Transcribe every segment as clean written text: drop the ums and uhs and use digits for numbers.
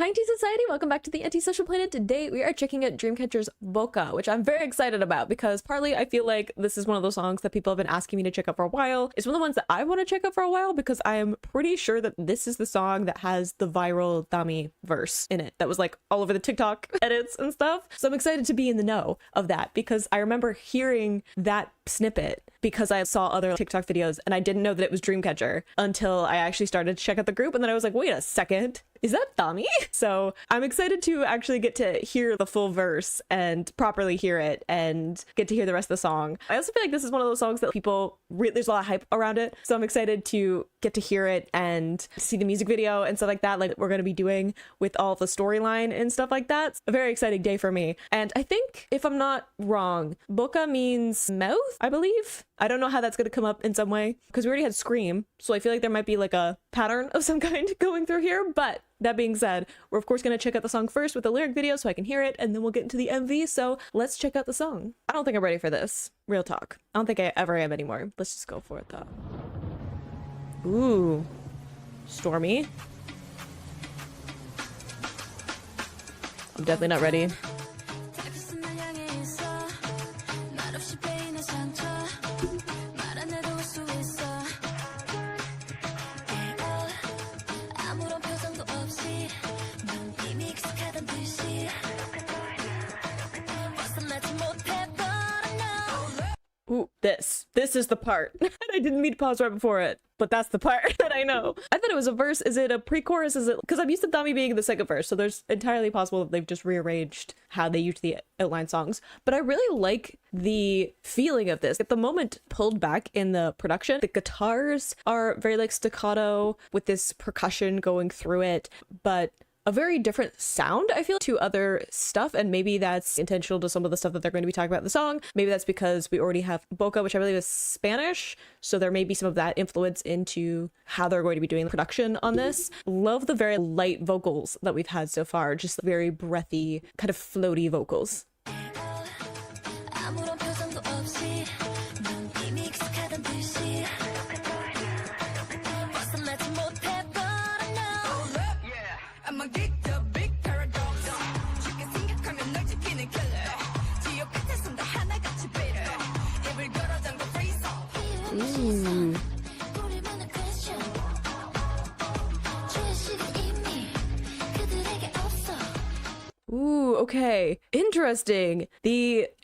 Hi, Anti-Society! Welcome back to the Anti-Social Planet. Today, we are checking out Dreamcatcher's BOCA, which I'm very excited about because partly I feel like this is one of those songs that people have been asking me to check out for a while. It's one of the ones that I want to check out for a while because I am pretty sure that this is the song that has the viral Dami verse in it that was like all over the TikTok edits and stuff. So I'm excited to be in the know of that because I remember hearing that snippet because I saw other TikTok videos and I didn't know that it was Dreamcatcher until I actually started to check out the group, and then I was like, wait a second, is that Dami? So I'm excited to actually get to hear the full verse and properly hear it and get to hear the rest of the song. I also feel like this is one of those songs that people there's a lot of hype around it, so I'm excited to get to hear it and see the music video and stuff like that, like we're going to be doing with all the storyline and stuff like that. It's a very exciting day for me. And I think, if I'm not wrong, BOCA means mouth, I believe. I don't know how that's going to come up in some way because we already had Scream, so I feel like there might be like a pattern of some kind going through here. But that being said, we're of course going to check out the song first with the lyric video so I can hear it, and then we'll get into the MV. So let's check out the song. I don't think I'm ready for this. Real talk. I don't think I ever am anymore. Let's just go for it though. Ooh. Stormy. I'm definitely not ready. Ooh, this is the part. I didn't mean to pause right before it, but that's the part that I know. I thought it was a verse. Is it a pre-chorus? Is it, because I'm used to Dami being the second verse, so there's entirely possible that they've just rearranged how they usually outline songs. But I really like the feeling of this. At the moment, pulled back in the production, the guitars are very like staccato with this percussion going through it, but a very different sound, I feel, to other stuff, and maybe that's intentional to some of the stuff that they're going to be talking about in the song. Maybe that's because we already have BOCA, which I believe is Spanish, so there may be some of that influence into how they're going to be doing the production on this. Love the very light vocals that we've had so far, just very breathy, kind of floaty vocals. Ooh. Ooh, okay. Interesting.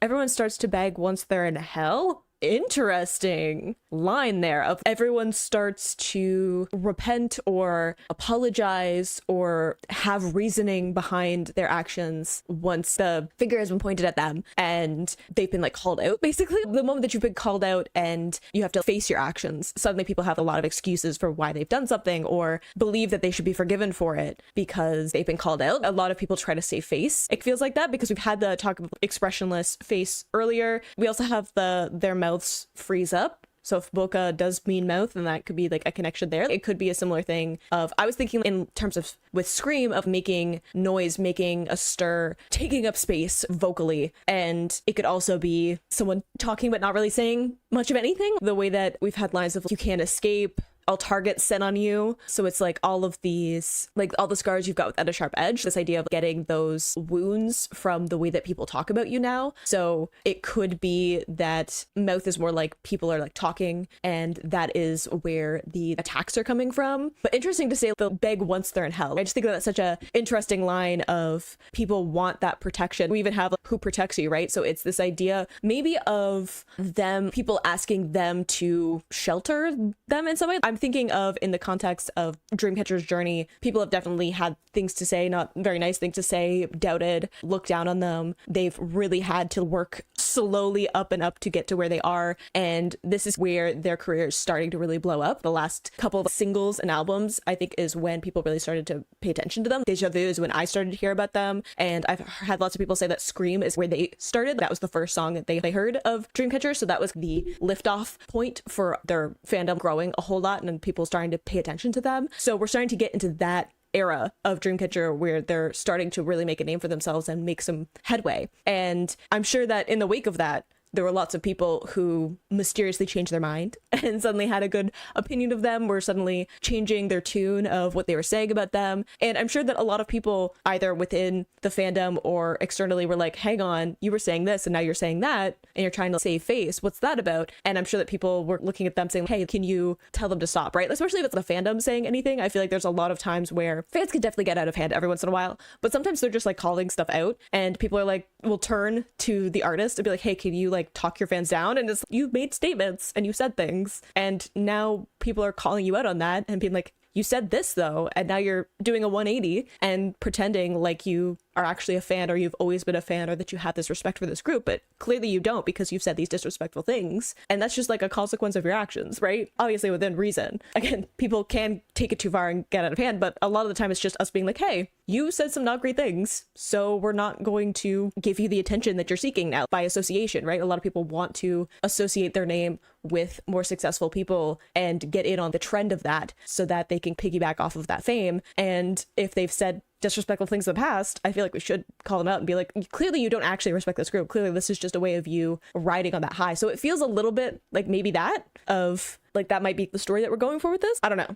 Everyone starts to beg once they're in hell? Interesting line there of everyone starts to repent or apologize or have reasoning behind their actions once the finger has been pointed at them and they've been like called out. Basically, the moment that you've been called out and you have to face your actions, suddenly people have a lot of excuses for why they've done something or believe that they should be forgiven for it because they've been called out. A lot of people try to save face. It feels like that because we've had the talk of expressionless face earlier. We also have their mouths freeze up. So if BOCA does mean mouth, then that could be like a connection there. It could be a similar thing of, I was thinking in terms of with Scream of making noise, making a stir, taking up space vocally. And it could also be someone talking but not really saying much of anything. The way that we've had lines of you can't escape, all targets set on you. So it's like all of these, like all the scars you've got without a sharp edge, this idea of getting those wounds from the way that people talk about you now. So it could be that mouth is more like people are like talking, and that is where the attacks are coming from. But interesting to say they'll beg once they're in hell. I just think that that's such a interesting line of people want that protection. We even have like, who protects you, right? So it's this idea maybe of them, people asking them to shelter them in some way. I'm thinking of, in the context of Dreamcatcher's journey, people have definitely had things to say, not very nice things to say, doubted, looked down on them. They've really had to work slowly up and up to get to where they are, and this is where their career is starting to really blow up. The last couple of singles and albums, I think, is when people really started to pay attention to them. Deja Vu is when I started to hear about them, and I've had lots of people say that Scream is where they started. That was the first song that they heard of Dreamcatcher, so that was the liftoff point for their fandom growing a whole lot and people starting to pay attention to them. So we're starting to get into that era of Dreamcatcher where they're starting to really make a name for themselves and make some headway. And I'm sure that in the wake of that, there were lots of people who mysteriously changed their mind and suddenly had a good opinion of them, were suddenly changing their tune of what they were saying about them. And I'm sure that a lot of people either within the fandom or externally were like, hang on, you were saying this and now you're saying that and you're trying to save face. What's that about? And I'm sure that people were looking at them saying, hey, can you tell them to stop, right? Especially if it's the fandom saying anything. I feel like there's a lot of times where fans can definitely get out of hand every once in a while, but sometimes they're just like calling stuff out and people are like, will turn to the artist and be like, hey, can you like talk your fans down? And it's, you made statements and you said things and now people are calling you out on that and being like, you said this though, and now you're doing a 180 and pretending like you are actually a fan or you've always been a fan or that you have this respect for this group, but clearly you don't because you've said these disrespectful things. And that's just like a consequence of your actions, right? Obviously within reason. Again, people can take it too far and get out of hand, but a lot of the time it's just us being like, hey, you said some not great things, so we're not going to give you the attention that you're seeking now by association, right? A lot of people want to associate their name with more successful people and get in on the trend of that so that they can piggyback off of that fame. And if they've said disrespectful things in the past, I feel like we should call them out and be like, clearly you don't actually respect this group. Clearly this is just a way of you riding on that high. So it feels a little bit like maybe that of like that might be the story that we're going for with this. I don't know.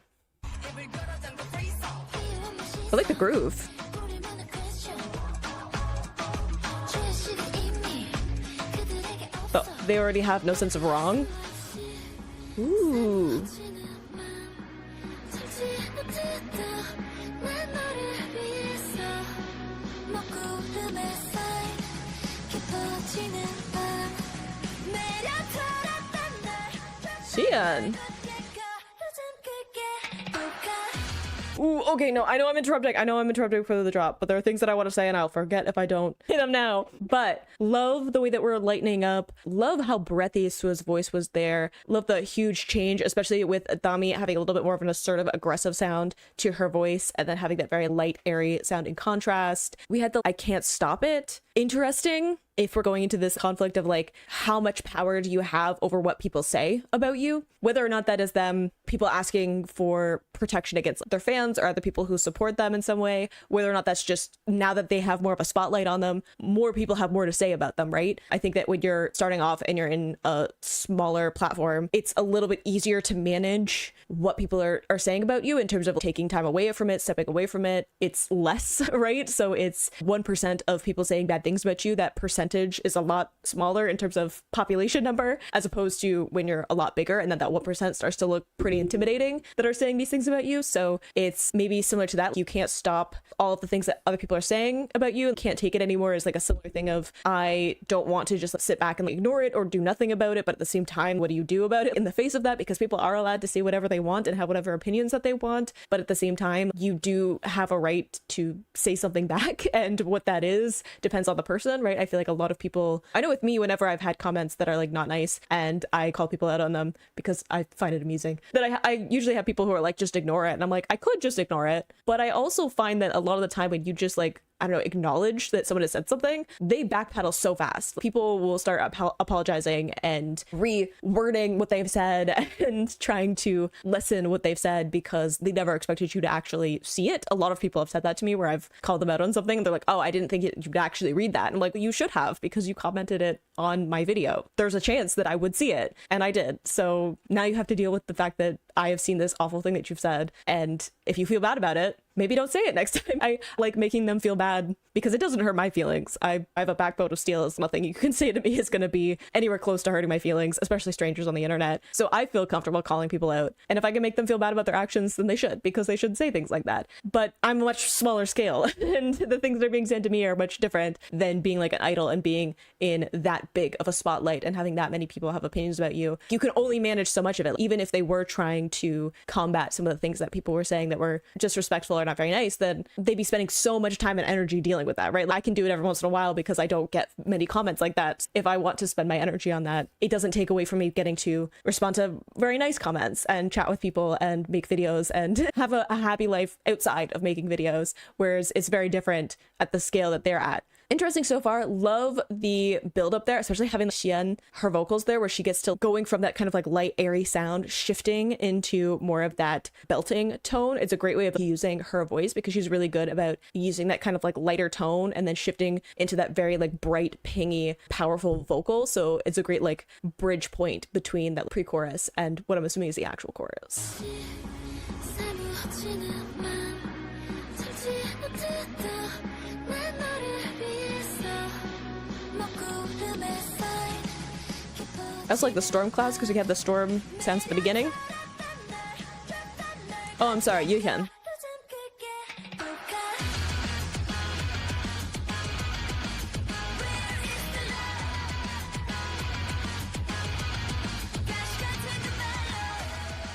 I like the groove. Oh, they already have no sense of wrong. Ooh. Xian. Ooh, okay, no, I know I'm interrupting for the drop, but there are things that I want to say and I'll forget if I don't hit them now. But love the way that we're lightening up. Love how breathy Sua's voice was there. Love the huge change, especially with Dami having a little bit more of an assertive, aggressive sound to her voice and then having that very light, airy sound in contrast. We had the I can't stop it. Interesting. If we're going into this conflict of like, how much power do you have over what people say about you? Whether or not that is them, people asking for protection against their fans or other people who support them in some way, whether or not that's just now that they have more of a spotlight on them, more people have more to say about them, right? I think that when you're starting off and you're in a smaller platform, it's a little bit easier to manage what people are saying about you in terms of taking time away from it, stepping away from it. It's less, right? So it's 1% of people saying bad things about you. That percentage is a lot smaller in terms of population number, as opposed to when you're a lot bigger and then that 1% starts to look pretty intimidating that are saying these things about you. So it's maybe similar to that. You can't stop all of the things that other people are saying about you and can't take it anymore is like a similar thing of, I don't want to just sit back and ignore it or do nothing about it, but at the same time, what do you do about it in the face of that? Because people are allowed to say whatever they want and have whatever opinions that they want, but at the same time, you do have a right to say something back, and what that is depends on the person, right? I feel like a lot of people, I know with me, whenever I've had comments that are like not nice and I call people out on them because I find it amusing, that I usually have people who are like, just ignore it. And I'm like, I could just ignore it. But I also find that a lot of the time when you just like, I don't know, acknowledge that someone has said something, they backpedal so fast. People will start apologizing and rewording what they've said and trying to lessen what they've said because they never expected you to actually see it. A lot of people have said that to me where I've called them out on something and they're like, oh, I didn't think you'd actually read that. And I'm like, you should have, because you commented it on my video. There's a chance that I would see it, and I did. So now you have to deal with the fact that I have seen this awful thing that you've said, and if you feel bad about it, maybe don't say it next time. I like making them feel bad because it doesn't hurt my feelings. I have a backbone of steel. It's nothing you can say to me is going to be anywhere close to hurting my feelings, especially strangers on the internet. So I feel comfortable calling people out. And if I can make them feel bad about their actions, then they should, because they should say things like that. But I'm a much smaller scale and the things that are being said to me are much different than being like an idol and being in that big of a spotlight and having that many people have opinions about you. You can only manage so much of it. Even if they were trying to combat some of the things that people were saying that were disrespectful or not very nice, then they'd be spending so much time and energy dealing with that, right? I can do it every once in a while because I don't get many comments like that. If I want to spend my energy on that, it doesn't take away from me getting to respond to very nice comments and chat with people and make videos and have a happy life outside of making videos, whereas it's very different at the scale that they're at. Interesting so far. Love the build up there, especially having Xian, her vocals there, where she gets to going from that kind of like light, airy sound, shifting into more of that belting tone. It's a great way of using her voice because she's really good about using that kind of like lighter tone and then shifting into that very like bright, pingy, powerful vocal. So it's a great like bridge point between that pre-chorus and what I'm assuming is the actual chorus. I also like the storm clouds because we have the storm sounds at the beginning. Oh, I'm sorry, Gahyun.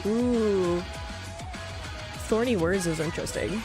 Ooh. Thorny words is interesting.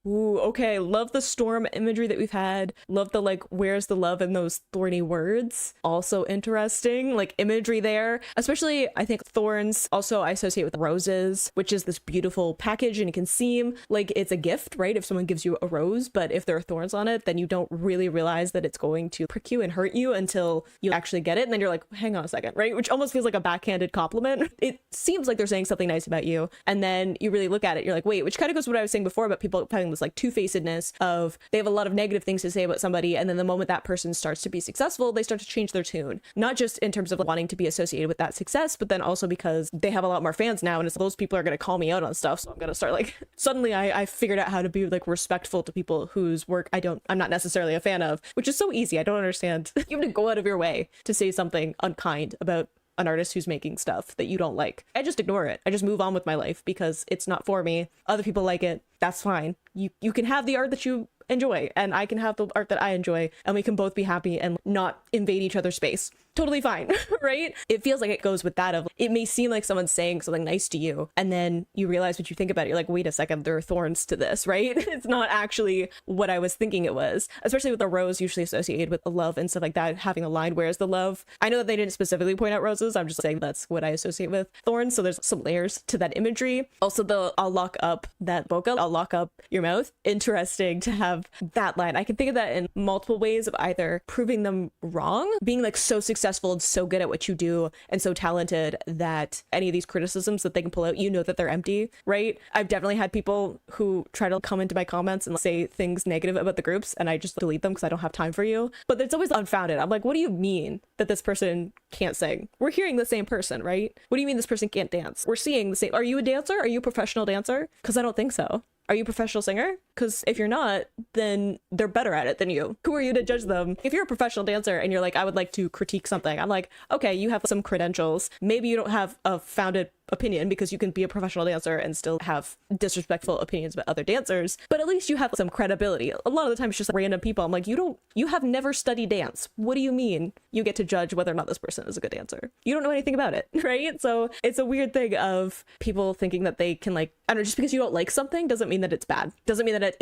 Ooh, okay. Love the storm imagery that we've had. Love the like, where's the love in those thorny words? Also interesting, like imagery there. Especially, I think thorns also I associate with roses, which is this beautiful package and it can seem like it's a gift, right? If someone gives you a rose, but if there are thorns on it, then you don't really realize that it's going to prick you and hurt you until you actually get it. And then you're like, hang on a second, right? Which almost feels like a backhanded compliment. It seems like they're saying something nice about you. And then you really look at it, you're like, wait, which kind of goes to what I was saying before about people having this like two-facedness of they have a lot of negative things to say about somebody, and then the moment that person starts to be successful, they start to change their tune, not just in terms of wanting to be associated with that success, but then also because they have a lot more fans now, and it's those people are going to call me out on stuff, so I'm going to start like suddenly I figured out how to be like respectful to people whose work I'm not necessarily a fan of, which is so easy. I don't understand. You have to go out of your way to say something unkind about an artist who's making stuff that you don't like. I just ignore it. I just move on with my life because it's not for me. Other people like it. That's fine. You can have the art that you enjoy and I can have the art that I enjoy, and we can both be happy and not invade each other's space. Totally fine, right? It feels like it goes with that of, it may seem like someone's saying something nice to you, and then you realize what you think about it. You're like, wait a second, there are thorns to this, right? It's not actually what I was thinking it was, especially with the rose usually associated with the love and stuff like that, having a line, where's the love? I know that they didn't specifically point out roses. I'm just saying that's what I associate with thorns. So there's some layers to that imagery. Also the, I'll lock up that BOCA, I'll lock up your mouth. Interesting to have that line. I can think of that in multiple ways of either proving them wrong, being like so successful and so good at what you do and so talented that any of these criticisms that they can pull out, you know that they're empty, right? I've definitely had people who try to come into my comments and say things negative about the groups, and I just delete them because I don't have time for you. But it's always unfounded. I'm like, what do you mean that this person can't sing? We're hearing the same person, right? What do you mean this person can't dance? We're seeing the same. Are you a dancer? Are you a professional dancer? Because I don't think so. Are you a professional singer? Because if you're not, then they're better at it than you. Who are you to judge them? If you're a professional dancer and you're like, I would like to critique something, I'm like, okay, you have some credentials. Maybe you don't have a founded opinion because you can be a professional dancer and still have disrespectful opinions about other dancers, but at least you have some credibility. A lot of the time it's just like random people. I'm like, you have never studied dance. What do you mean you get to judge whether or not this person is a good dancer? You don't know anything about it, right? So it's a weird thing of people thinking that they can like, I don't know, just because you don't like something doesn't mean that it's bad. Doesn't mean that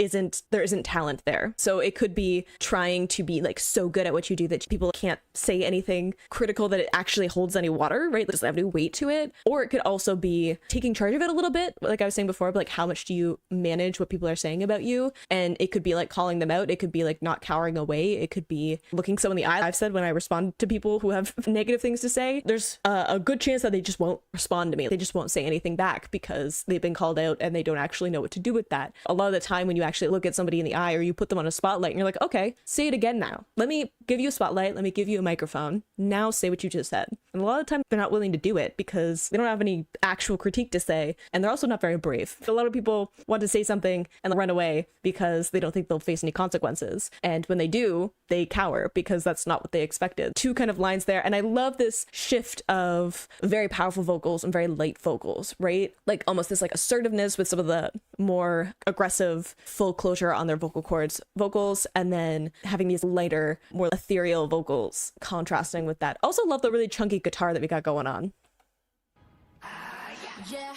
there isn't talent there. So it could be trying to be like so good at what you do that people can't say anything critical that it actually holds any water, right? It doesn't have any weight to it. Or it could also be taking charge of it a little bit, like I was saying before, but like how much do you manage what people are saying about you? And it could be like calling them out. It could be like not cowering away. It could be looking someone in the eye. I've said when I respond to people who have negative things to say, there's a good chance that they just won't respond to me. They just won't say anything back because they've been called out and they don't actually know what to do with that. A lot of the time when you actually look at somebody in the eye or you put them on a spotlight and you're like, okay, say it again now. Let me give you a spotlight. Let me give you a microphone. Now say what you just said. And a lot of the time they're not willing to do it because they don't have any actual critique to say, and they're also not very brave. A lot of people want to say something and run away because they don't think they'll face any consequences, and when they do, they cower because that's not what they expected. Two kind of lines there, and I love this shift of very powerful vocals and very light vocals, right? Like almost this like assertiveness with some of the more aggressive full closure on their vocal cords vocals, and then having these lighter, more ethereal vocals contrasting with that. Also love the really chunky guitar that we got going on.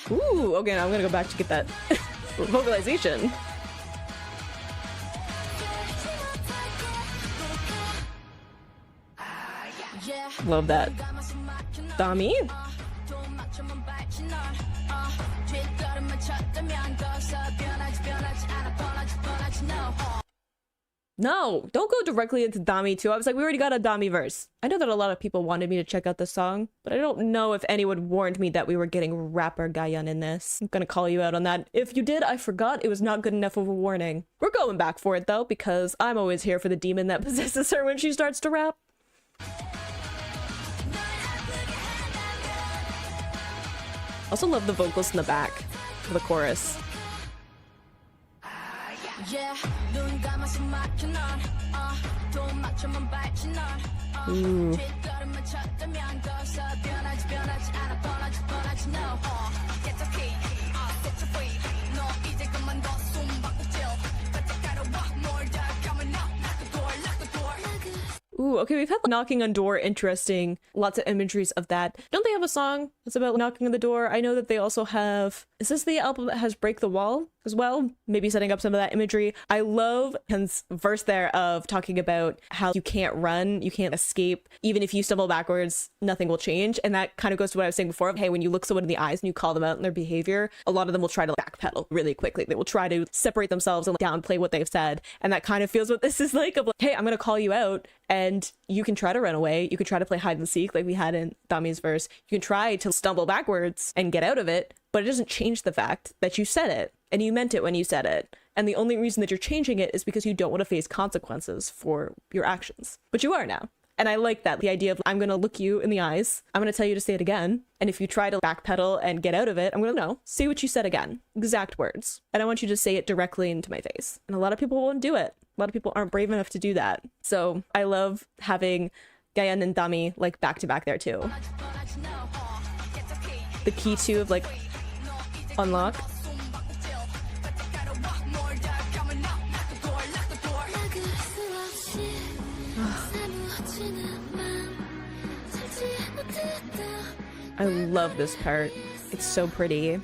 Ooh, okay, now I'm gonna go back to get that vocalization. Love that. Dami? No, don't go directly into Dami too. I was like, we already got a Dami verse. I know that a lot of people wanted me to check out this song, but I don't know if anyone warned me that we were getting rapper Gahyun in this. I'm gonna call you out on that. If you did, I forgot. It was not good enough of a warning. We're going back for it though, because I'm always here for the demon that possesses her when she starts to rap. Also love the vocals in the back for the chorus. Ooh. Ooh, okay, we've had knocking on door, interesting, lots of imageries of that. Don't they have a song that's about knocking on the door? I know that they also have, is this the album that has Break the Wall as well? Maybe setting up some of that imagery. I love Hyun's verse there of talking about how you can't run, you can't escape. Even if you stumble backwards, nothing will change. And that kind of goes to what I was saying before. Hey, when you look someone in the eyes and you call them out on their behavior, a lot of them will try to backpedal really quickly. They will try to separate themselves and downplay what they've said. And that kind of feels what this is like of like, hey, I'm going to call you out and you can try to run away. You can try to play hide and seek like we had in Dami's verse. You can try to stumble backwards and get out of it, but it doesn't change the fact that you said it and you meant it when you said it. And the only reason that you're changing it is because you don't want to face consequences for your actions. But you are now. And I like that. The idea of I'm going to look you in the eyes. I'm going to tell you to say it again. And if you try to backpedal and get out of it, I'm going to know. Say what you said again. Exact words. And I want you to say it directly into my face. And a lot of people won't do it. A lot of people aren't brave enough to do that. So I love having Gahyun and Dami like back to back there too. The key too of like unlock. I love this part. It's so pretty.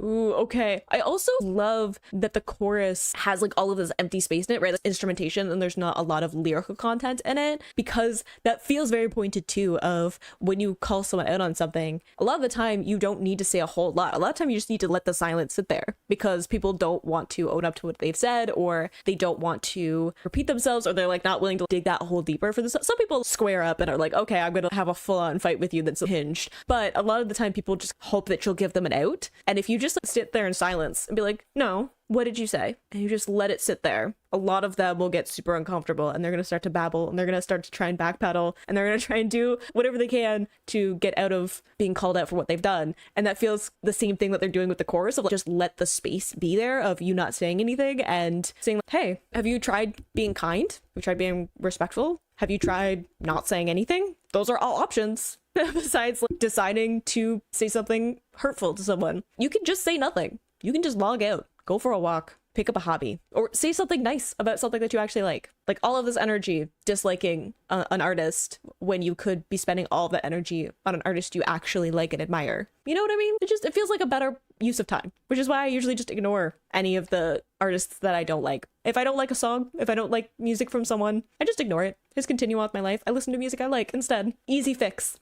Ooh, okay. I also love that the chorus has like all of this empty space in it, right? Like instrumentation, and there's not a lot of lyrical content in it, because that feels very pointed too of when you call someone out on something, a lot of the time you don't need to say a whole lot. A lot of time you just need to let the silence sit there because people don't want to own up to what they've said, or they don't want to repeat themselves, or they're like not willing to dig that hole deeper for this. Some people square up and are like, okay, I'm gonna have a full-on fight with you that's hinged. But a lot of the time people just hope that you'll give them an out. And if you just sit there in silence and be like, no, what did you say? And you just let it sit there, a lot of them will get super uncomfortable and they're going to start to babble and they're going to start to try and backpedal and they're going to try and do whatever they can to get out of being called out for what they've done. And that feels the same thing that they're doing with the chorus of like, just let the space be there of you not saying anything and saying, like, hey, have you tried being kind? Have you tried being respectful? Have you tried not saying anything? Those are all options. Besides like, deciding to say something hurtful to someone. You can just say nothing. You can just log out, go for a walk, pick up a hobby, or say something nice about something that you actually like. Like all of this energy disliking an artist when you could be spending all the energy on an artist you actually like and admire. You know what I mean? It feels like a better use of time, which is why I usually just ignore any of the artists that I don't like. If I don't like a song, if I don't like music from someone, I just ignore it. Just continue on with my life. I listen to music I like instead. Easy fix.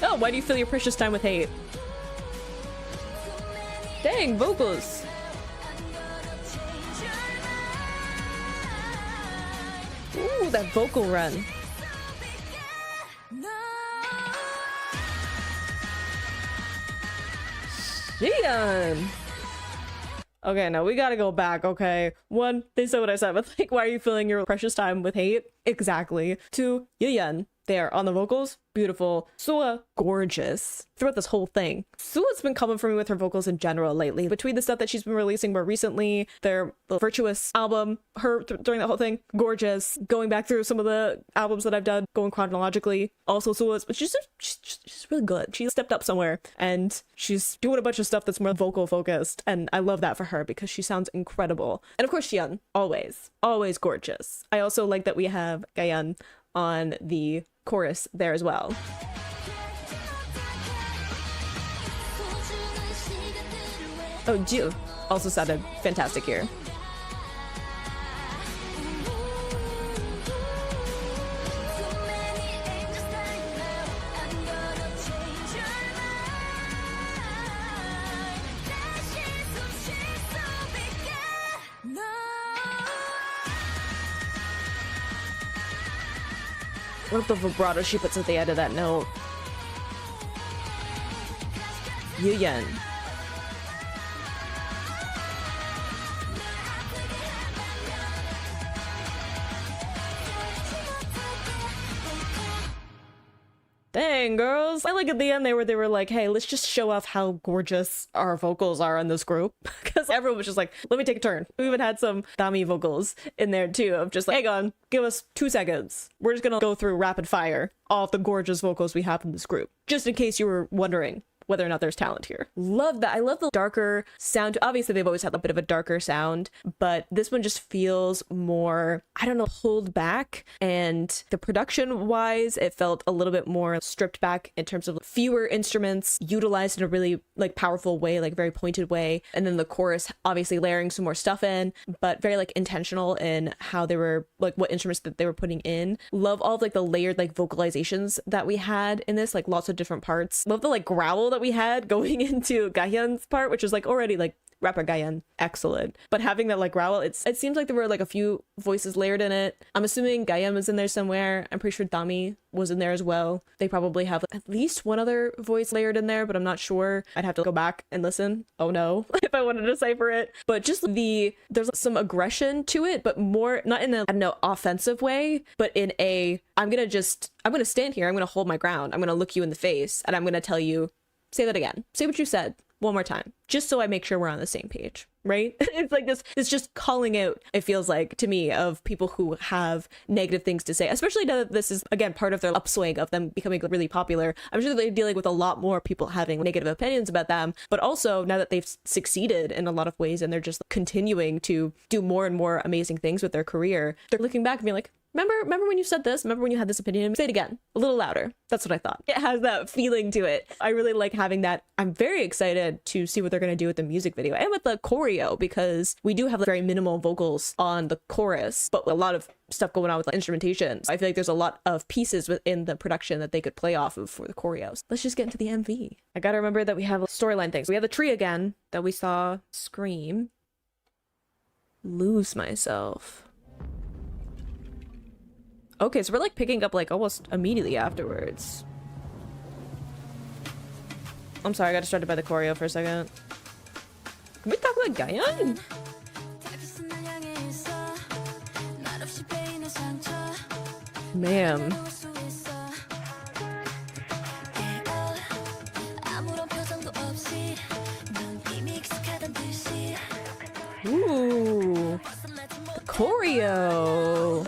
Oh, why do you fill your precious time with hate? Dang, vocals. Ooh, that vocal run. Gahyun. Okay, now we gotta go back, okay? One, they said what I said, but like, why are you filling your precious time with hate? Exactly. Two, Gahyun. there on the vocals. Beautiful. Sua, gorgeous throughout this whole thing. Sua's been coming for me with her vocals in general lately. Between the stuff that she's been releasing more recently, their Virtuous album, her during that whole thing, gorgeous. Going back through some of the albums that I've done, going chronologically, also Sua's, but she's really good. She stepped up somewhere and she's doing a bunch of stuff that's more vocal focused, and I love that for her because she sounds incredible. And of course Xian, always gorgeous. I also like that we have Gahyun on the chorus there as well. Oh, Jiu also sounded fantastic here. What the vibrato she puts at the end of that note. Yuyen. Dang, girls. I like at the end they were like, hey, let's just show off how gorgeous our vocals are in this group. Because everyone was just like, let me take a turn. We even had some Dami vocals in there too, of just like, hang on, give us 2 seconds. We're just gonna go through rapid fire all of the gorgeous vocals we have in this group. Just in case you were wondering whether or not there's talent here. Love that. I love the darker sound. Obviously, they've always had a bit of a darker sound, but this one just feels more, I don't know, pulled back. And the production wise, it felt a little bit more stripped back in terms of fewer instruments utilized in a really like powerful way, like very pointed way. And then the chorus, obviously layering some more stuff in, but very like intentional in how they were, like what instruments that they were putting in. Love all of like the layered like vocalizations that we had in this, like lots of different parts. Love the like growl that we had going into Gahyun's part, which was like already like rapper Gahyun, excellent. But having that like growl, it seems like there were like a few voices layered in it. I'm assuming Gahyun was in there somewhere. I'm pretty sure Dami was in there as well. They probably have at least one other voice layered in there, but I'm not sure. I'd have to go back and listen. Oh no, if I wanted to decipher it. But just there's some aggression to it, but more not in a, I don't know, offensive way, but in a, I'm gonna stand here, I'm gonna hold my ground, I'm gonna look you in the face, and I'm gonna tell you, say that again. Say what you said one more time, just so I make sure we're on the same page, right? It's like this, it's just calling out, it feels like to me, of people who have negative things to say, especially now that this is, again, part of their upswing of them becoming really popular. I'm sure they're dealing with a lot more people having negative opinions about them, but also now that they've succeeded in a lot of ways and they're just continuing to do more and more amazing things with their career, they're looking back and being like, Remember when you said this? Remember when you had this opinion? Say it again, a little louder. That's what I thought. It has that feeling to it. I really like having that. I'm very excited to see what they're going to do with the music video and with the choreo, because we do have very minimal vocals on the chorus, but a lot of stuff going on with like instrumentation. I feel like there's a lot of pieces within the production that they could play off of for the choreos. Let's just get into the MV. I gotta remember that we have storyline things. We have the tree again that we saw Scream. Lose myself. Okay, so we're like picking up like almost immediately afterwards. I'm sorry, I got distracted by the choreo for a second. Can we talk about Gahyun? Ma'am. Ooh. The choreo.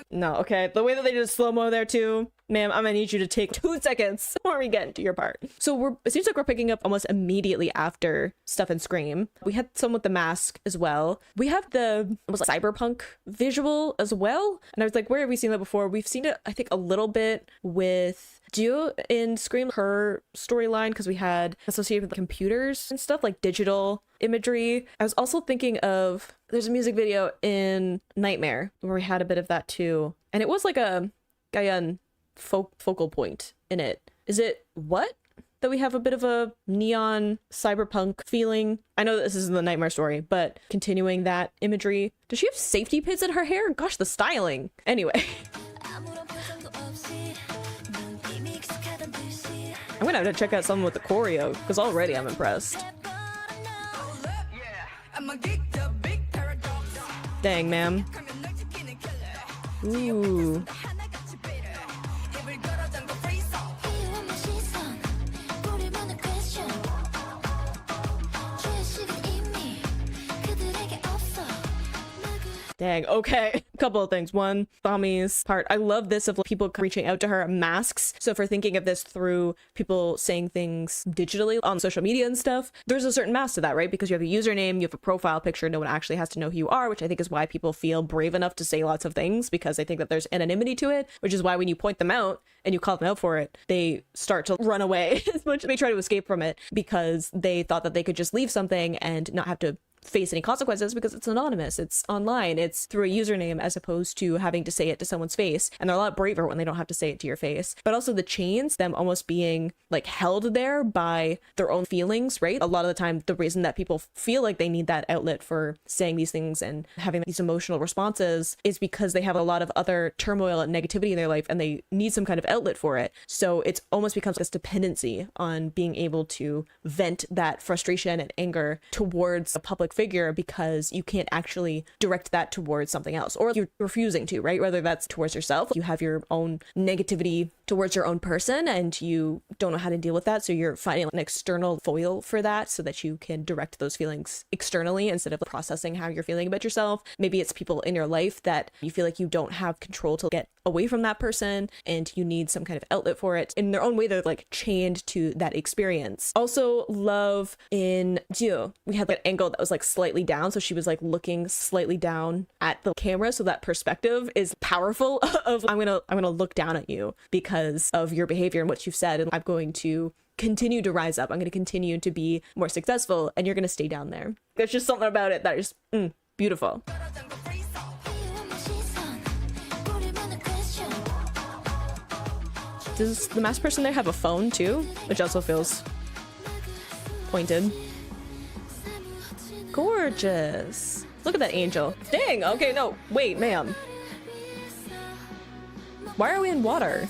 No, okay. The way that they did slow-mo there too, ma'am, I'm gonna need you to take 2 seconds before we get into your part. So it seems like we're picking up almost immediately after stuff in Scream. We had some with the mask as well. We have the almost like cyberpunk visual as well. And I was like, where have we seen that before? We've seen it, I think, a little bit with Dio in Scream, her storyline, because we had associated with computers and stuff like digital imagery. I was also thinking of, there's a music video in Nightmare where we had a bit of that too, and it was like a Gahyun focal point in it. Is it what that we have a bit of a neon cyberpunk feeling? I know that this isn't the Nightmare story, but continuing that imagery. Does she have safety pins in her hair? Gosh, the styling. Anyway. I'm gonna have to check out some with the choreo, because already I'm impressed. Dang, ma'am. Ooh. Dang, okay. A couple of things. One, Dami's part. I love this of people reaching out to her, masks. So if we're thinking of this through people saying things digitally on social media and stuff, there's a certain mask to that, right? Because you have a username, you have a profile picture, no one actually has to know who you are, which I think is why people feel brave enough to say lots of things, because they think that there's anonymity to it, which is why when you point them out and you call them out for it, they start to run away as much as they try to escape from it, because they thought that they could just leave something and not have to face any consequences because it's anonymous, it's online, it's through a username, as opposed to having to say it to someone's face. And they're a lot braver when they don't have to say it to your face. But also the chains, them almost being like held there by their own feelings, right? A lot of the time, the reason that people feel like they need that outlet for saying these things and having these emotional responses is because they have a lot of other turmoil and negativity in their life, and they need some kind of outlet for it. So it's almost becomes this dependency on being able to vent that frustration and anger towards a public figure, because you can't actually direct that towards something else, or you're refusing to, right? Whether that's towards yourself, you have your own negativity towards your own person and you don't know how to deal with that, so you're finding an external foil for that so that you can direct those feelings externally instead of processing how you're feeling about yourself. Maybe it's people in your life that you feel like you don't have control to get away from that person and you need some kind of outlet for it. In their own way, they're like chained to that experience. Also love in Jiu, we had like an angle that was like slightly down, so she was like looking slightly down at the camera, so that perspective is powerful of I'm gonna look down at you because of your behavior and what you've said, and I'm going to continue to rise up, I'm going to continue to be more successful, and you're going to stay down there. There's just something about it that is beautiful. Does the masked person there have a phone too? Which also feels pointed. Gorgeous. Look at that angel. Dang, okay, no, wait, ma'am. Why are we in water?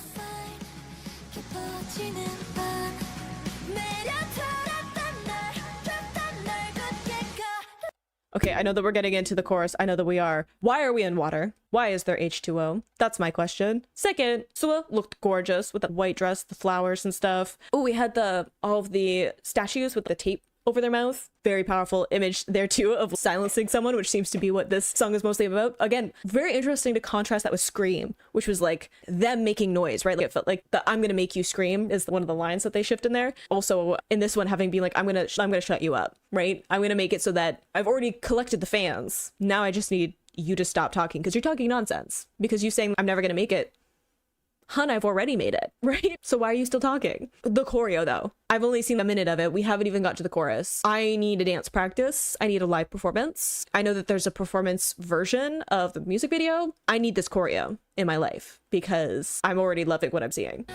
Okay, I know that we're getting into the chorus. I know that we are. Why are we in water? Why is there H2O? That's my question. Second, Sua looked gorgeous with the white dress, the flowers and stuff. Oh, we had all of the statues with the tape over their mouth. Very powerful image there too of silencing someone, which seems to be what this song is mostly about. Again, very interesting to contrast that with Scream, which was like them making noise, right? Like it felt like the I'm gonna make you scream is one of the lines that they shift in there. Also in this one having been like I'm gonna shut you up, right? I'm gonna make it so that I've already collected the fans. Now I just need you to stop talking because you're talking nonsense. Because you saying I'm never gonna make it. Hun, I've already made it, right? So why are you still talking? The choreo though, I've only seen a minute of it. We haven't even got to the chorus. I need a dance practice. I need a live performance. I know that there's a performance version of the music video. I need this choreo in my life because I'm already loving what I'm seeing.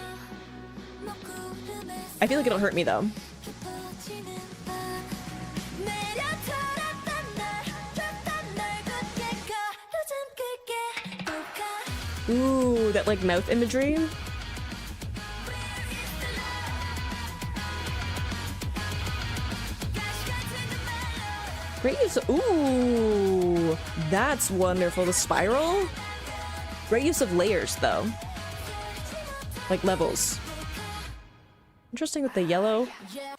I feel like it'll hurt me though. Ooh, that like mouth imagery. Great use of, ooh, that's wonderful. The spiral. Great use of layers though. Like levels. Interesting with the yellow.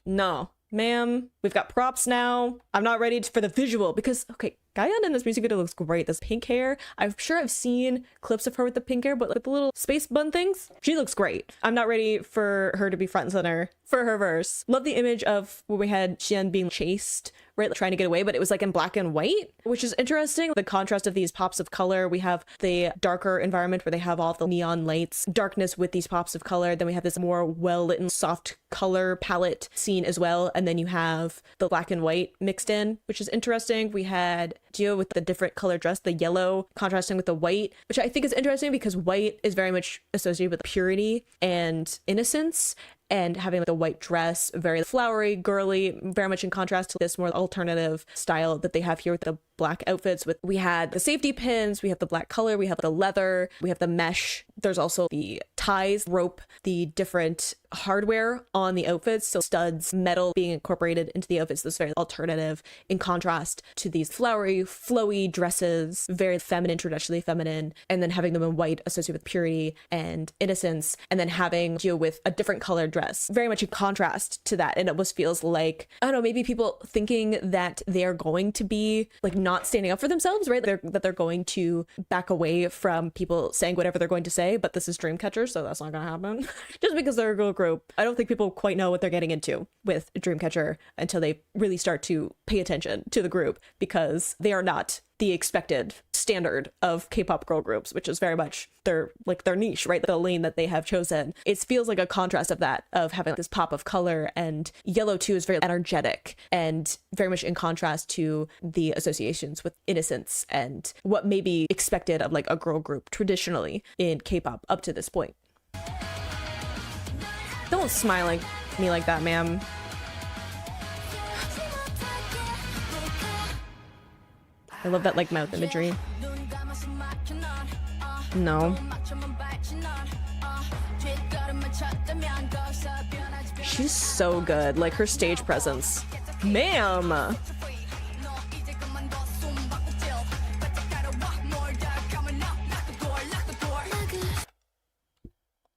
No, ma'am. We've got props now. I'm not ready for the visual because, okay, Gahyun in this music video looks great. This pink hair, I'm sure I've seen clips of her with the pink hair, but with the little space bun things, she looks great. I'm not ready for her to be front and center for her verse. Love the image of when we had Xian being chased, right, like trying to get away, but it was like in black and white, which is interesting. The contrast of these pops of color. We have the darker environment where they have all the neon lights, darkness with these pops of color. Then we have this more well-lit soft color palette scene as well. And then you have the black and white mixed in, which is interesting. We had Gio with the different color dress, the yellow contrasting with the white, which I think is interesting because white is very much associated with purity and innocence. And having like a white dress, very flowery, girly, very much in contrast to this more alternative style that they have here with the black outfits. We had the safety pins, we have the black color, we have the leather, we have the mesh. There's also the ties, rope, the different hardware on the outfits. So studs, metal being incorporated into the outfits. This very alternative in contrast to these flowery, flowy dresses, very feminine, traditionally feminine, and then having them in white associated with purity and innocence, and then having Gio with a different colored dress dress, very much in contrast to that. And it almost feels like, I don't know, maybe people thinking that they're going to be like not standing up for themselves, right? That they're going to back away from people saying whatever they're going to say, but this is Dreamcatcher, so that's not gonna happen. Just because they're a girl group. I don't think people quite know what they're getting into with Dreamcatcher until they really start to pay attention to the group, because they are not the expected standard of K-pop girl groups, which is very much their niche, right? The lane that they have chosen. It feels like a contrast of that, of having this pop of color, and Yellow too is very energetic and very much in contrast to the associations with innocence and what may be expected of like a girl group traditionally in K-pop up to this point. Don't smile at me like that, ma'am. I love that like mouth imagery. No. She's so good. Like her stage presence. Ma'am!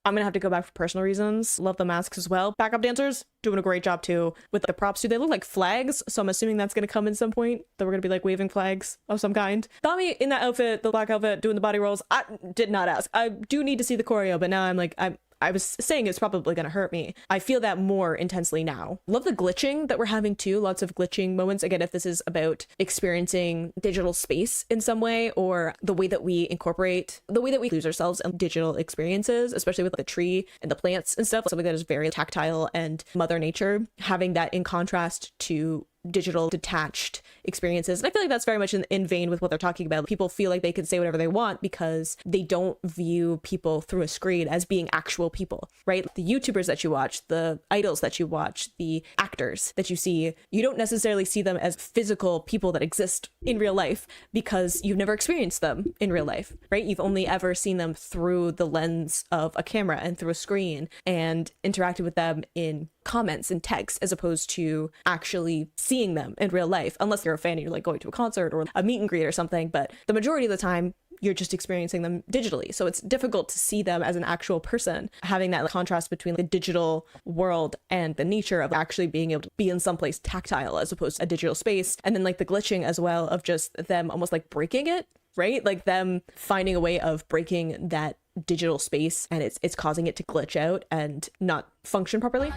I'm gonna have to go back for personal reasons. Love the masks as well. Backup dancers doing a great job too with the props too. They look like flags, so I'm assuming that's gonna come in some point, that we're gonna be like waving flags of some kind. Dami in that outfit, the black outfit, doing the body rolls. I did not ask. I do need to see the choreo, but now I'm like, I was saying it's probably gonna hurt me. I feel that more intensely now. Love the glitching that we're having too. Lots of glitching moments. Again, if this is about experiencing digital space in some way, or the way that we incorporate, the way that we lose ourselves in digital experiences, especially with the tree and the plants and stuff, something that is very tactile and Mother Nature, having that in contrast to digital detached experiences. And I feel like that's very much in vein with what they're talking about. People feel like they can say whatever they want because they don't view people through a screen as being actual people, right? The YouTubers that you watch, the idols that you watch, the actors that you see, you don't necessarily see them as physical people that exist in real life because you've never experienced them in real life, right? You've only ever seen them through the lens of a camera and through a screen and interacted with them in comments and text, as opposed to actually seeing them in real life, unless you're a fan and you're like going to a concert or a meet and greet or something. But the majority of the time you're just experiencing them digitally, so it's difficult to see them as an actual person. Having that contrast between the digital world and the nature of actually being able to be in some place tactile as opposed to a digital space, and then like the glitching as well of just them almost like breaking it, right? Like them finding a way of breaking that digital space, and it's causing it to glitch out and not function properly.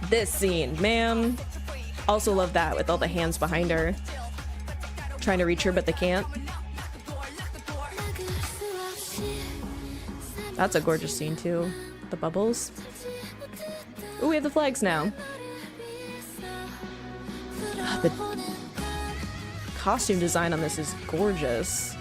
This scene, man. Also love that with all the hands behind her trying to reach her, but they can't. That's a gorgeous scene too. The bubbles. Ooh, we have the flags now. God, the costume design on this is gorgeous.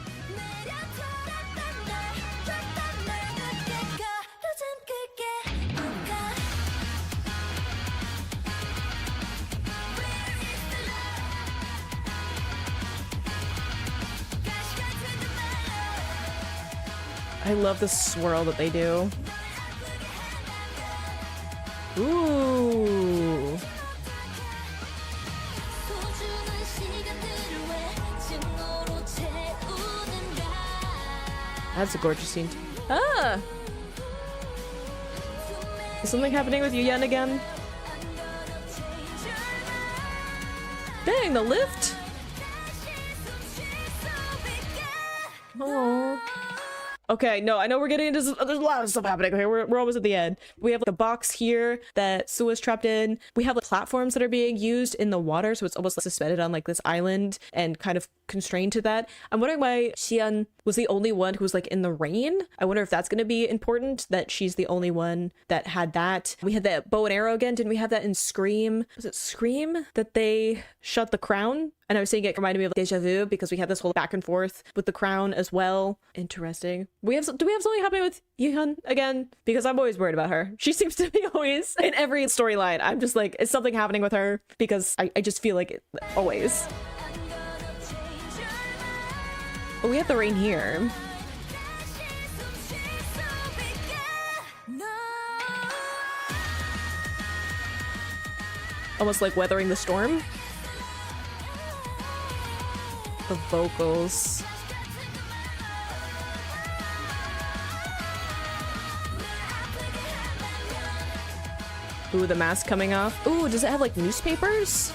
I love the swirl that they do. Ooh. That's a gorgeous scene. Ah! Is something happening with Gahyun again? Dang, the lift! Oh. Okay, no, I know we're getting into there's a lot of stuff happening. Okay, we're almost at the end. We have like a box here that Sue is trapped in. We have like platforms that are being used in the water, so it's almost like suspended on like this island and kind of constrained to that. I'm wondering why Xian was the only one who was like in the rain. I wonder if that's going to be important, that she's the only one that had that. We had that bow and arrow again. Didn't we have that in Scream? Was it Scream that they shot the crown? And I was saying it reminded me of Deja Vu because we had this whole back and forth with the crown as well. Interesting. Do we have something happening with Gahyun again? Because I'm always worried about her. She seems to be always in every storyline. I'm just like, is something happening with her? Because I just feel like it always. But we have the rain here. Almost like weathering the storm. The vocals. Ooh, the mask coming off. Ooh, does it have like newspapers?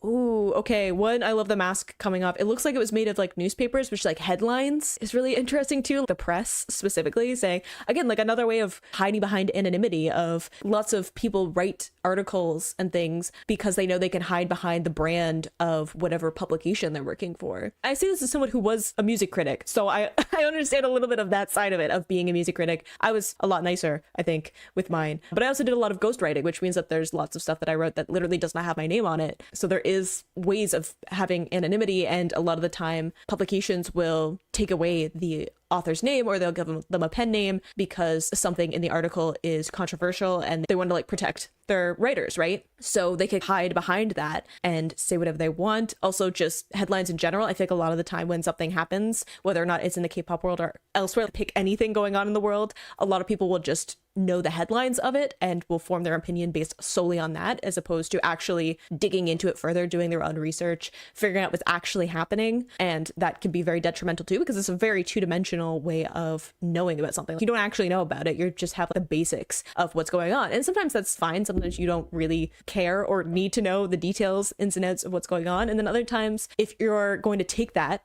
Ooh, okay. One, I love the mask coming off. It looks like it was made of like newspapers, which like headlines is really interesting too. The press specifically saying, again, like another way of hiding behind anonymity of lots of people write articles and things because they know they can hide behind the brand of whatever publication they're working for. I say this as someone who was a music critic, so I understand a little bit of that side of it, of being a music critic. I was a lot nicer, I think, with mine. But I also did a lot of ghostwriting, which means that there's lots of stuff that I wrote that literally does not have my name on it. So there is ways of having anonymity, and a lot of the time publications will take away the author's name or they'll give them a pen name because something in the article is controversial and they want to like protect their writers, right? So they can hide behind that and say whatever they want. Also, just headlines in general. I think a lot of the time when something happens, whether or not it's in the K-pop world or elsewhere, pick anything going on in the world, a lot of people will just know the headlines of it and will form their opinion based solely on that, as opposed to actually digging into it further, doing their own research, figuring out what's actually happening. And that can be very detrimental too, because it's a very two-dimensional way of knowing about something. You don't actually know about it. You just have the basics of what's going on. And sometimes that's fine. Sometimes you don't really care or need to know the details, ins and outs of what's going on. And then other times, if you're going to take that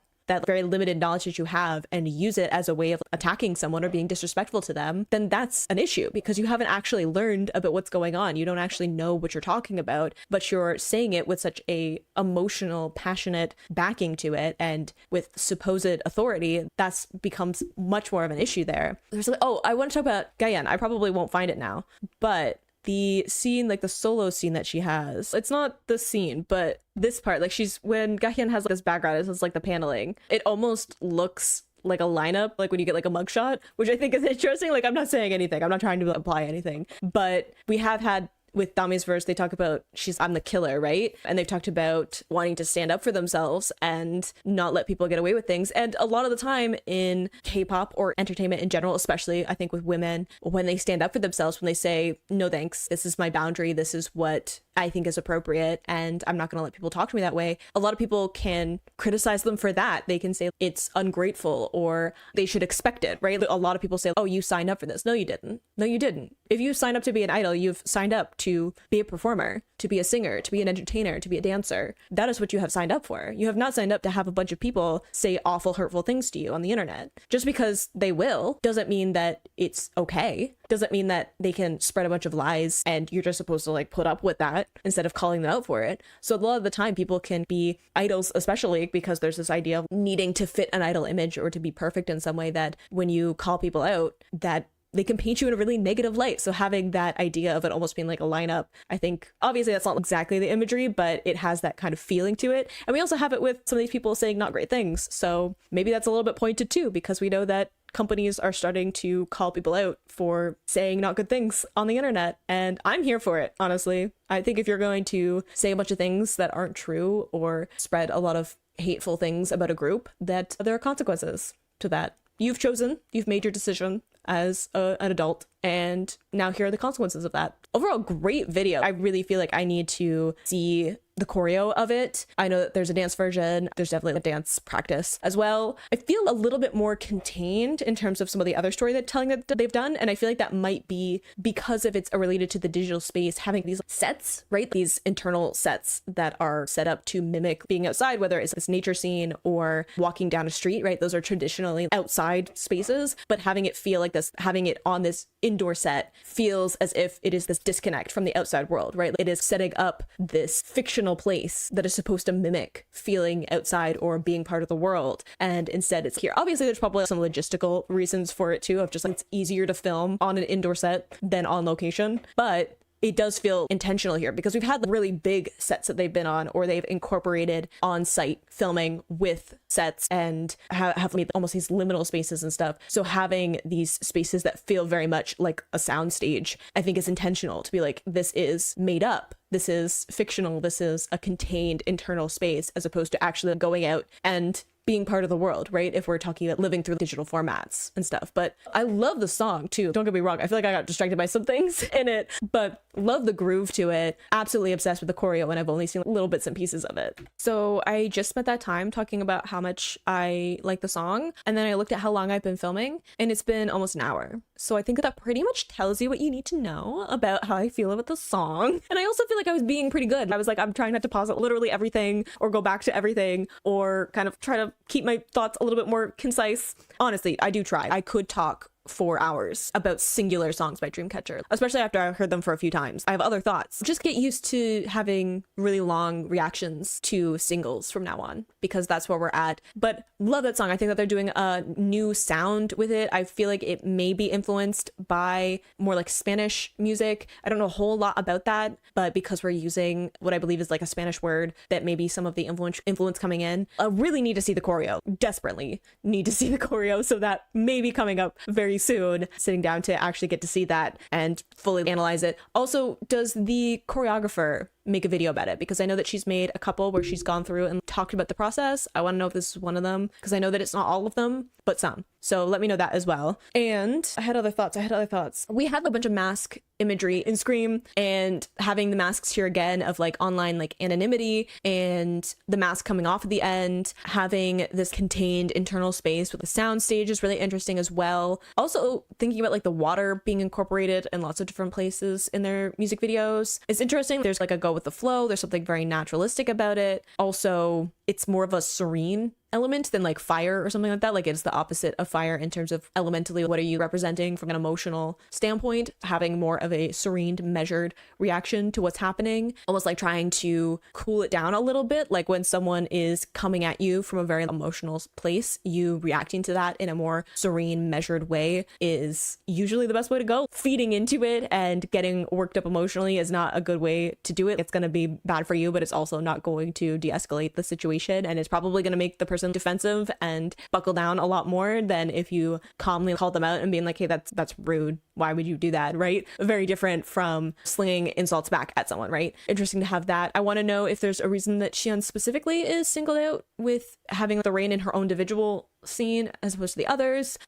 very limited knowledge that you have and use it as a way of attacking someone or being disrespectful to them, then that's an issue because you haven't actually learned about what's going on. You don't actually know what you're talking about, but you're saying it with such a emotional, passionate backing to it and with supposed authority. That's becomes much more of an issue there. There's like, oh, I want to talk about Gahyun. I probably won't find it now, but the scene, like the solo scene that she has, it's not the scene, but this part, like when Gahyun has like this background, it's like the paneling, it almost looks like a lineup, like when you get like a mugshot, which I think is interesting. Like, I'm not saying anything, I'm not trying to imply anything, but we have had with Dami's verse, they talk about I'm the killer, right? And they've talked about wanting to stand up for themselves and not let people get away with things. And a lot of the time in K-pop or entertainment in general, especially I think with women, when they stand up for themselves, when they say, no thanks, this is my boundary, this is what I think is appropriate, and I'm not going to let people talk to me that way, a lot of people can criticize them for that. They can say it's ungrateful or they should expect it, right? A lot of people say, oh, you signed up for this. No, you didn't. No, you didn't. If you signed up to be an idol, you've signed up to be a performer, to be a singer, to be an entertainer, to be a dancer. That is what you have signed up for. You have not signed up to have a bunch of people say awful, hurtful things to you on the internet. Just because they will doesn't mean that it's okay. Doesn't mean that they can spread a bunch of lies and you're just supposed to like put up with that instead of calling them out for it. So a lot of the time people can be idols, especially because there's this idea of needing to fit an idol image or to be perfect in some way, that when you call people out, that they can paint you in a really negative light. So having that idea of it almost being like a lineup, I think obviously that's not exactly the imagery, but it has that kind of feeling to it. And we also have it with some of these people saying not great things. So maybe that's a little bit pointed too, because we know that companies are starting to call people out for saying not good things on the internet. And I'm here for it, honestly. I think if you're going to say a bunch of things that aren't true or spread a lot of hateful things about a group, that there are consequences to that. You've chosen, you've made your decision as an adult, and now here are the consequences of that. Overall, great video. I really feel like I need to see the choreo of it. I know that there's a dance version. There's definitely a dance practice as well. I feel a little bit more contained in terms of some of the other storytelling that they've done. And I feel like that might be because if it's related to the digital space, having these sets, right? These internal sets that are set up to mimic being outside, whether it's this nature scene or walking down a street, right? Those are traditionally outside spaces, but having it feel like this, having it on this indoor set feels as if it is this disconnect from the outside world, right? It is setting up this fictional place that is supposed to mimic feeling outside or being part of the world, and instead it's here. Obviously there's probably some logistical reasons for it too, of just like it's easier to film on an indoor set than on location, but it does feel intentional here because we've had really big sets that they've been on, or they've incorporated on-site filming with sets and have made almost these liminal spaces and stuff. So having these spaces that feel very much like a soundstage, I think is intentional to be like, this is made up. This is fictional. This is a contained internal space, as opposed to actually going out and being part of the world, right? If we're talking about living through digital formats and stuff. But I love the song too. Don't get me wrong. I feel like I got distracted by some things in it, but love the groove to it. Absolutely obsessed with the choreo, and I've only seen little bits and pieces of it. So I just spent that time talking about how much I like the song, and then I looked at how long I've been filming, and it's been almost an hour. So I think that pretty much tells you what you need to know about how I feel about the song. And I also feel like I was being pretty good. I was like, I'm trying not to pause literally everything or go back to everything or kind of try to keep my thoughts a little bit more concise. Honestly, I do try. I could talk 4 hours about singular songs by Dreamcatcher, especially after I've heard them for a few times. I have other thoughts. Just get used to having really long reactions to singles from now on, because that's where we're at. But love that song. I think that they're doing a new sound with it. I feel like it may be influenced by more like Spanish music. I don't know a whole lot about that, but because we're using what I believe is like a Spanish word, that may be some of the influence coming in. I really need to see the choreo. Desperately need to see the choreo, so that may be coming up very soon, sitting down to actually get to see that and fully analyze it. Also, does the choreographer make a video about it? Because I know that she's made a couple where she's gone through and talked about the process. I want to know if this is one of them, because I know that it's not all of them, but some. So let me know that as well. And I had other thoughts. We had a bunch of mask imagery in Scream, and having the masks here again of like online like anonymity and the mask coming off at the end, having this contained internal space with the sound stage is really interesting as well. Also thinking about like the water being incorporated in lots of different places in their music videos. It's interesting. There's like a go with the flow. There's something very naturalistic about it. Also, it's more of a serene element than like fire or something like that. Like it's the opposite of fire in terms of elementally what are you representing from an emotional standpoint, having more of a serene, measured reaction to what's happening, almost like trying to cool it down a little bit. Like when someone is coming at you from a very emotional place, you reacting to that in a more serene, measured way is usually the best way to go. Feeding into it and getting worked up emotionally is not a good way to do it. It's going to be bad for you, but it's also not going to de-escalate the situation, and it's probably going to make the person defensive and buckle down a lot more than if you calmly call them out and being like, hey, that's rude, why would you do that, right? Very different from slinging insults back at someone, right? Interesting to have that. I want to know if there's a reason that Xion specifically is singled out with having the rain in her own individual scene as opposed to the others.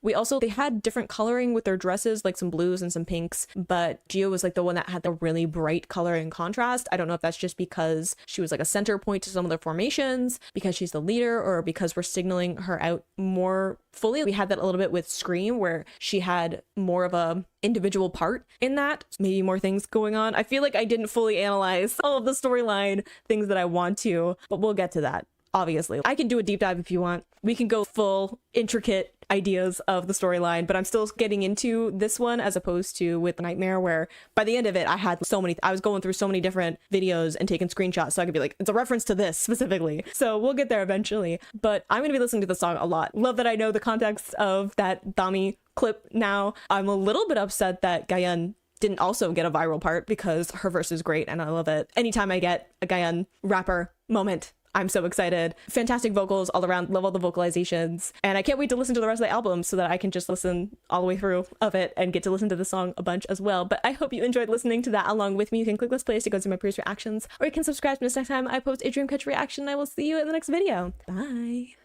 They had different coloring with their dresses, like some blues and some pinks, but Gio was like the one that had the really bright color and contrast. I don't know if that's just because she was like a center point to some of the formations, because she's the leader, or because we're signaling her out more fully. We had that a little bit with Scream, where she had more of a individual part in that, maybe more things going on. I feel like I didn't fully analyze all of the storyline things that I want to, but we'll get to that. Obviously, I can do a deep dive if you want. We can go full intricate ideas of the storyline, but I'm still getting into this one as opposed to with Nightmare, where by the end of it, I was going through so many different videos and taking screenshots, so I could be like, it's a reference to this specifically. So we'll get there eventually, but I'm going to be listening to the song a lot. Love that I know the context of that Dami clip now. I'm a little bit upset that Gahyun didn't also get a viral part, because her verse is great and I love it. Anytime I get a Gahyun rapper moment, I'm so excited. Fantastic vocals all around, love all the vocalizations, and I can't wait to listen to the rest of the album so that I can just listen all the way through of it and get to listen to the song a bunch as well. But I hope you enjoyed listening to that along with me. You can click this playlist to go to my previous reactions, or you can subscribe to me next time I post a Dreamcatcher reaction. I will see you in the next video. Bye.